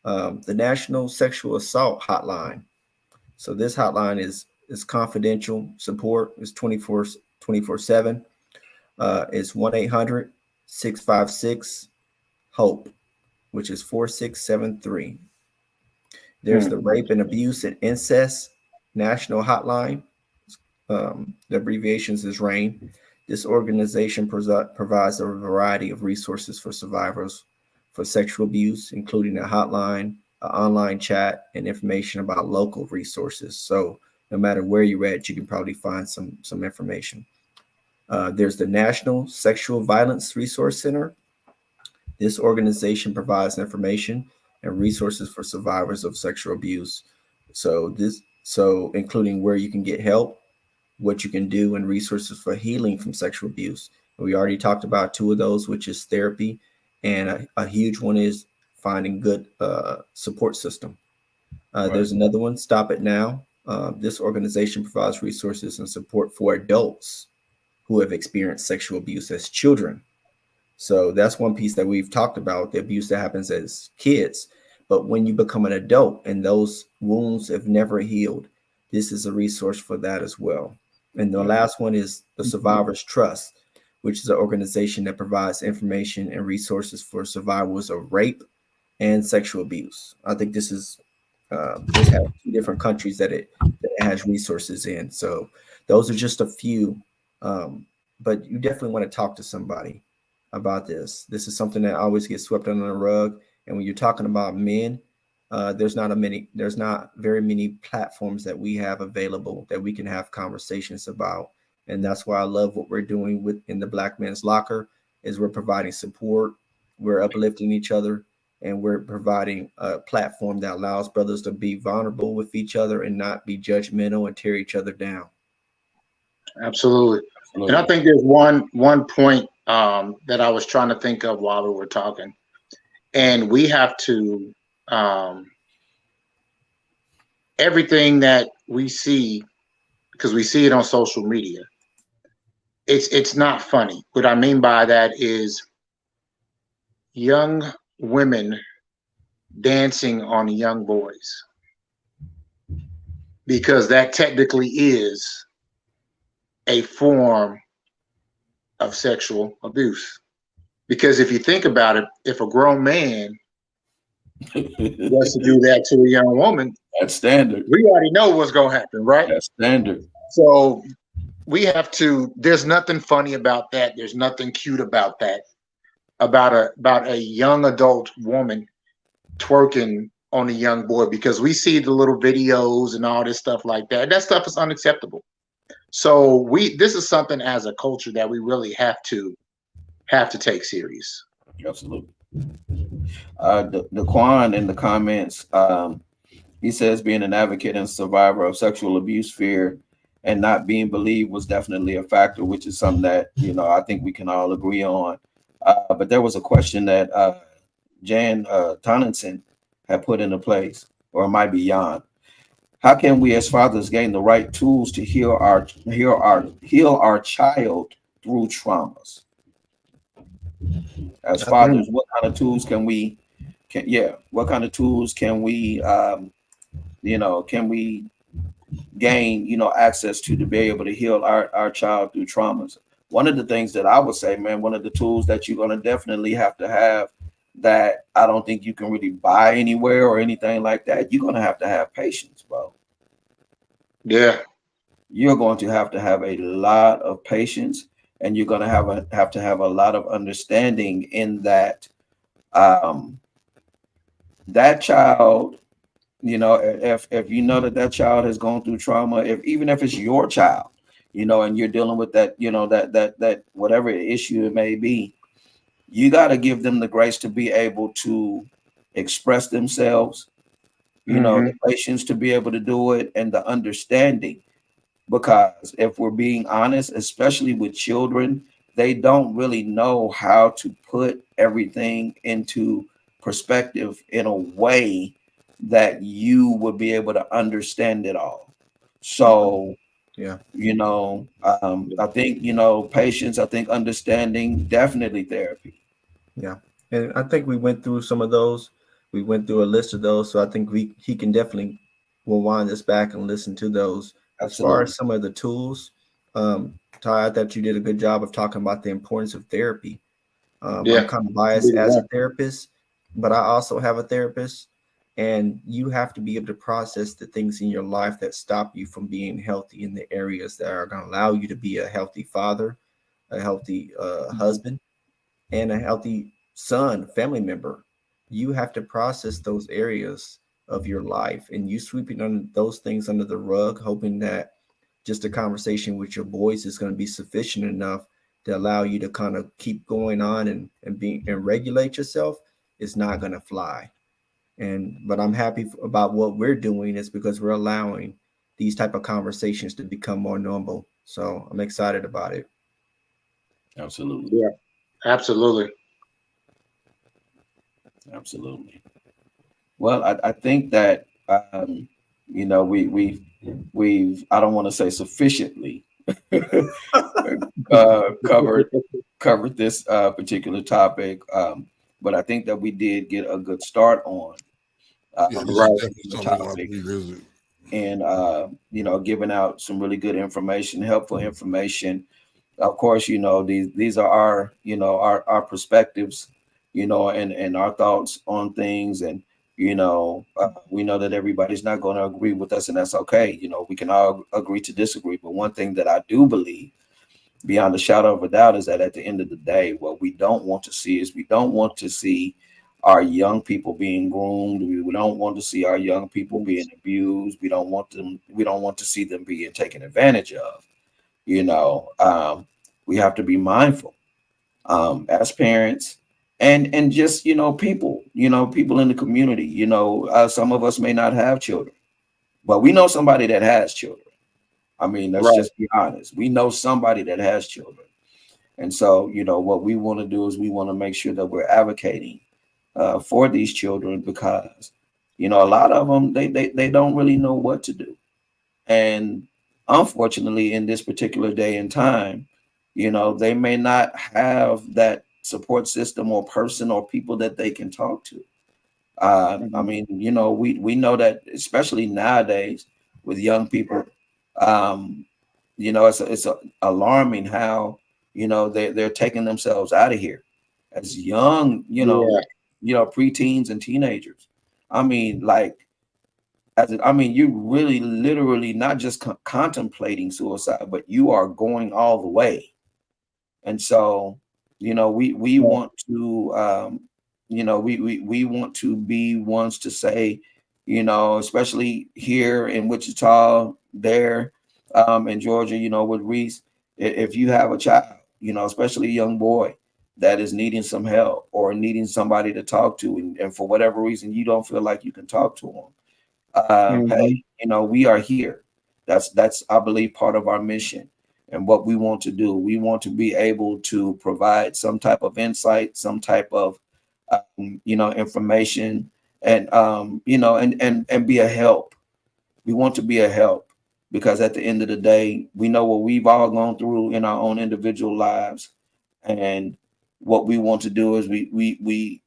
The National Sexual Assault Hotline. So this hotline is confidential support. It's 24/7. It's 1-800-656-HOPE, which is 4673. There's the Rape and Abuse and Incest National Hotline. The abbreviations is RAIN. This organization provides a variety of resources for survivors for sexual abuse, including a hotline, an online chat, and information about local resources. So no matter where you're at, you can probably find some information. There's the National Sexual Violence Resource Center. This organization provides information and resources for survivors of sexual abuse. So including where you can get help, what you can do, and resources for healing from sexual abuse. We already talked about two of those, which is therapy, and a huge one is finding good support system. Right. There's another one, Stop It Now. This organization provides resources and support for adults who have experienced sexual abuse as children. So that's one piece that we've talked about, the abuse that happens as kids. But when you become an adult and those wounds have never healed, this is a resource for that as well. And the last one is the Survivors Trust, which is an organization that provides information and resources for survivors of rape and sexual abuse. I think this has 2 different countries that it has resources in. So those are just a few, but you definitely want to talk to somebody about this. This is something that always gets swept under the rug. And when you're talking about men, there's not very many platforms that we have available that we can have conversations about. And that's why I love what we're doing in the Black Men's Locker, is we're providing support, we're uplifting each other, and we're providing a platform that allows brothers to be vulnerable with each other and not be judgmental and tear each other down. Absolutely. And I think there's one point that I was trying to think of while we were talking, and we have to everything that we see because we see it on social media. It's not funny. What I mean by that is young women dancing on young boys, because that technically is a form of sexual abuse. Because if you think about it, if a grown man was to do that to a young woman, that's standard. We already know what's going to happen, right? That's standard. So we have to. There's nothing funny about that. There's nothing cute about that. About a young adult woman twerking on a young boy, because we see the little videos and all this stuff like that. That stuff is unacceptable. So this is something as a culture that we really have to take serious. Absolutely. The Quan in the comments, he says being an advocate and survivor of sexual abuse, fear, and not being believed was definitely a factor, which is something that, you know, I think we can all agree on. But there was a question that Jan Tonlinson had put into place, or it might be Jan. How can we as fathers gain the right tools to heal our child through traumas? As fathers, what kind of tools can we gain, access to be able to heal our child through traumas? One of the things that I would say, man, one of the tools that you're going to definitely have to have, that I don't think you can really buy anywhere or anything like that, you're going to have patience, bro. Yeah. You're going to have a lot of patience, and you're going to have to have a lot of understanding in that that child, if you know that child has gone through trauma, even if it's your child, and you're dealing with that, that whatever issue it may be, you got to give them the grace to be able to express themselves, the patience to be able to do it, and the understanding. Because if we're being honest, especially with children, they don't really know how to put everything into perspective in a way that you would be able to understand it all. So, yeah, I think, patience, I think understanding, definitely therapy. Yeah. And I think we went through some of those. We went through a list of those. So I think he can definitely, will wind us back and listen to those. As far as some of the tools, Ty, I thought you did a good job of talking about the importance of therapy. I'm kind of biased as a therapist, but I also have a therapist, and you have to be able to process the things in your life that stop you from being healthy in the areas that are going to allow you to be a healthy father, a healthy husband, and a healthy son, family member. You have to process those areas of your life, and you sweeping on those things under the rug, hoping that just a conversation with your boys is going to be sufficient enough to allow you to kind of keep going on and regulate yourself, is not going to fly. But I'm happy about what we're doing, is because we're allowing these type of conversations to become more normal. So I'm excited about it. Absolutely. Yeah, absolutely. Absolutely. Well, I think that we've I don't want to say sufficiently covered this particular topic, but I think that we did get a good start on the topic, and giving out some really good information, helpful information. Of course, these are our perspectives, and our thoughts on things, and we know that everybody's not going to agree with us, and that's okay. We can all agree to disagree. But one thing that I do believe, beyond a shadow of a doubt, is that at the end of the day, what we don't want to see is, we don't want to see our young people being groomed. We don't want to see our young people being abused. We don't want to see them being taken advantage of. We have to be mindful as parents, and just people in the community. Some of us may not have children, but we know somebody that has children. I mean, let's just be honest. We know somebody that has children. And so, what we want to do is, we want to make sure that we're advocating for these children, because a lot of them, they don't really know what to do. And unfortunately, in this particular day and time, they may not have that support system or person or people that they can talk to. I mean, we know that, especially nowadays with young people, it's alarming how, they're taking themselves out of here as young, preteens and teenagers. I mean, you really literally not just contemplating suicide, but you are going all the way. And so, we want to, we want to be ones to say, especially here in Wichita, there, in Georgia, with Reese, if you have a child, especially a young boy that is needing some help or needing somebody to talk to, and for whatever reason you don't feel like you can talk to them, hey, we are here. That's I believe part of our mission and what we want to do. We want to be able to provide some type of insight, some type of information, and and be a help. We want to be a help because at the end of the day, we know what we've all gone through in our own individual lives, and what we want to do is we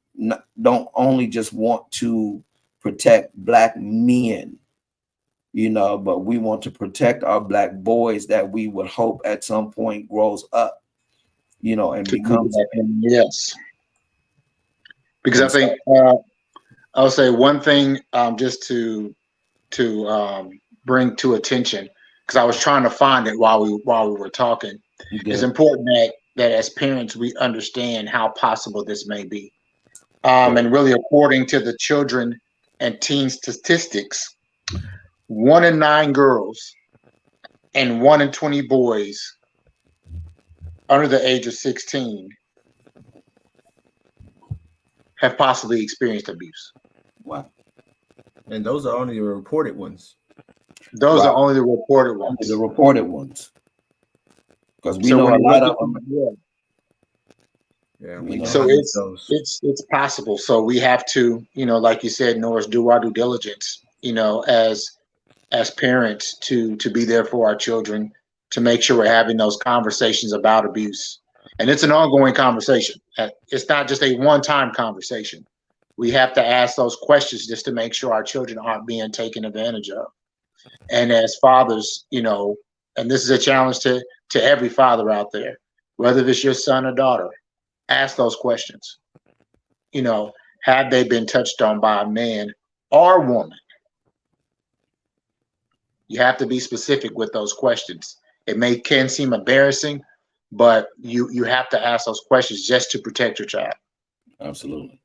don't only just want to protect Black men, but we want to protect our Black boys that we would hope at some point grows up, and becomes. Yes. Because I think I'll say one thing just to bring to attention, because I was trying to find it while we were talking. It's important that as parents we understand how possible this may be, and really according to the children and teen statistics, 1 in 9 girls and 1 in 20 boys under the age of 16 have possibly experienced abuse. Wow. And those are only the reported ones. Those are only the reported ones. The reported ones. Because we know a lot of them. Yeah. So it's possible. So we have to, like you said, Norris, do our due diligence, as parents to be there for our children, to make sure we're having those conversations about abuse. And it's an ongoing conversation. It's not just a one-time conversation. We have to ask those questions just to make sure our children aren't being taken advantage of. And as fathers, and this is a challenge to every father out there, whether it's your son or daughter, ask those questions. Have they been touched on by a man or woman? You have to be specific with those questions. It can seem embarrassing, but you have to ask those questions just to protect your child. Absolutely.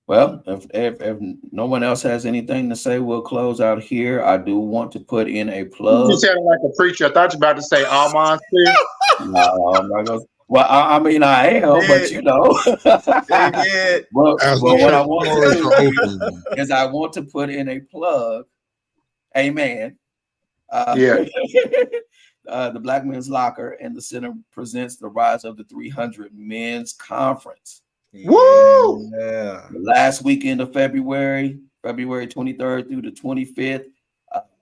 Well, if no one else has anything to say, we'll close out here. I do want to put in a plug. You sounded like a preacher. I thought you were about to say all mine's clear. No, I'm not gonna. Well, I mean, I am, but Well, what I want to do is I want to put in a plug. Amen. The Black Men's Locker and the Center presents the Rise of the 300 Men's Conference. Woo! Yeah. The last weekend of February 23rd through the 25th.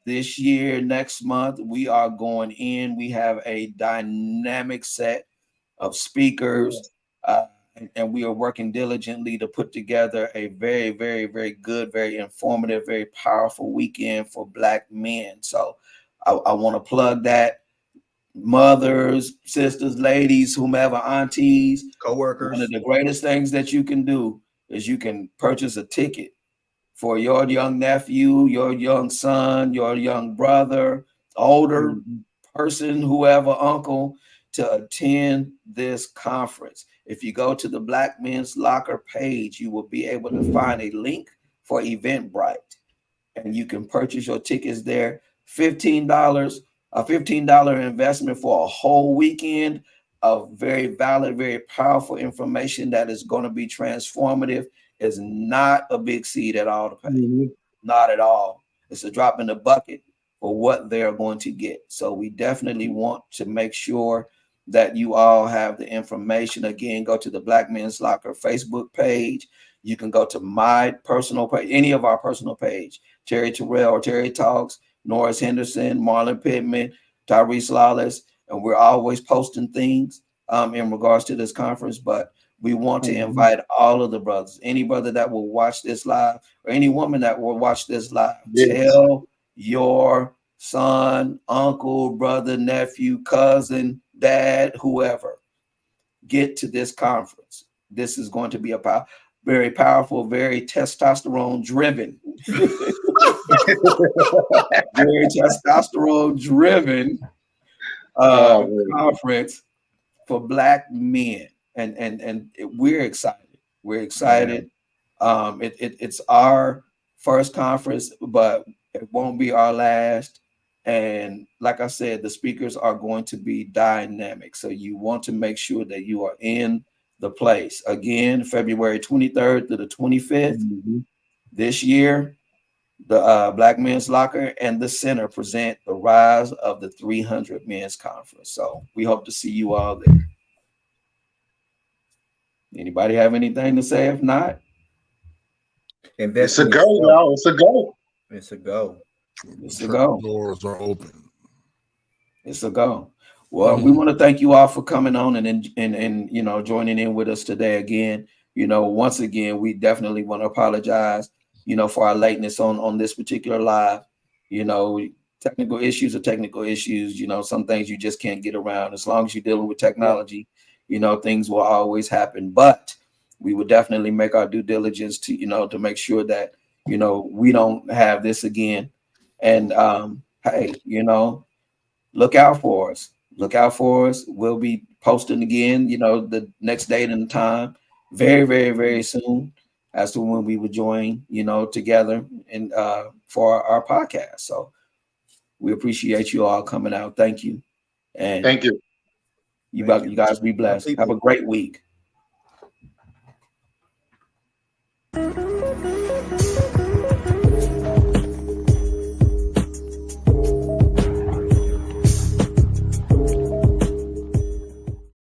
This year, next month, we are going in. We have a dynamic set of speakers, and we are working diligently to put together a very, very, very good, very informative, very powerful weekend for Black men. So I want to plug that. Mothers, sisters, ladies, whomever, aunties, co-workers. One of the greatest things that you can do is you can purchase a ticket for your young nephew, your young son, your young brother, older person, whoever, uncle, to attend this conference. If you go to the Black Men's Locker page, you will be able to find a link for Eventbrite, and you can purchase your tickets there. $15, a $15 investment for a whole weekend of very valid, very powerful information that is going to be transformative. Is not a big seed at all to pay. Not at all. It's a drop in the bucket for what they're going to get. So we definitely want to make sure that you all have the information. Again, go to the Black Men's Locker Facebook page. You can go to my personal page, any of our personal page, Terry Terrell or Terry Talks. Norris Henderson, Marlon Pittman, Tyrese Lawless, and we're always posting things in regards to this conference. But we want to invite all of the brothers, any brother that will watch this live, or any woman that will watch this live. Yes. Tell your son, uncle, brother, nephew, cousin, dad, whoever, get to this conference. This is going to be a very powerful, very testosterone driven, very testosterone driven conference for Black men. And we're excited. We're excited. It's our first conference, but it won't be our last. And like I said, the speakers are going to be dynamic. So you want to make sure that you are in the place. Again, February 23rd to the 25th this year, the Black Men's Locker and the Center present the Rise of the 300 Men's Conference. So we hope to see you all there. Anybody have anything to say? If not, it's a go, y'all. It's a go. It's a go. It's a go. Doors are open. It's a go. Well, we want to thank you all for coming on and you know, joining in with us today again. You know, once again, we definitely want to apologize, you know, for our lateness on this particular live. You know, technical issues are technical issues. You know, some things you just can't get around. As long as you're dealing with technology, you know, things will always happen. But we would definitely make our due diligence to, you know, to make sure that, you know, we don't have this again. And hey, you know, look out for us. Look out for us. We'll be posting again, you know, the next date and time very, very, very soon as to when we would join, you know, together and for our podcast. So we appreciate you all coming out. Thank you. And thank you. You guys be blessed. Have a great week.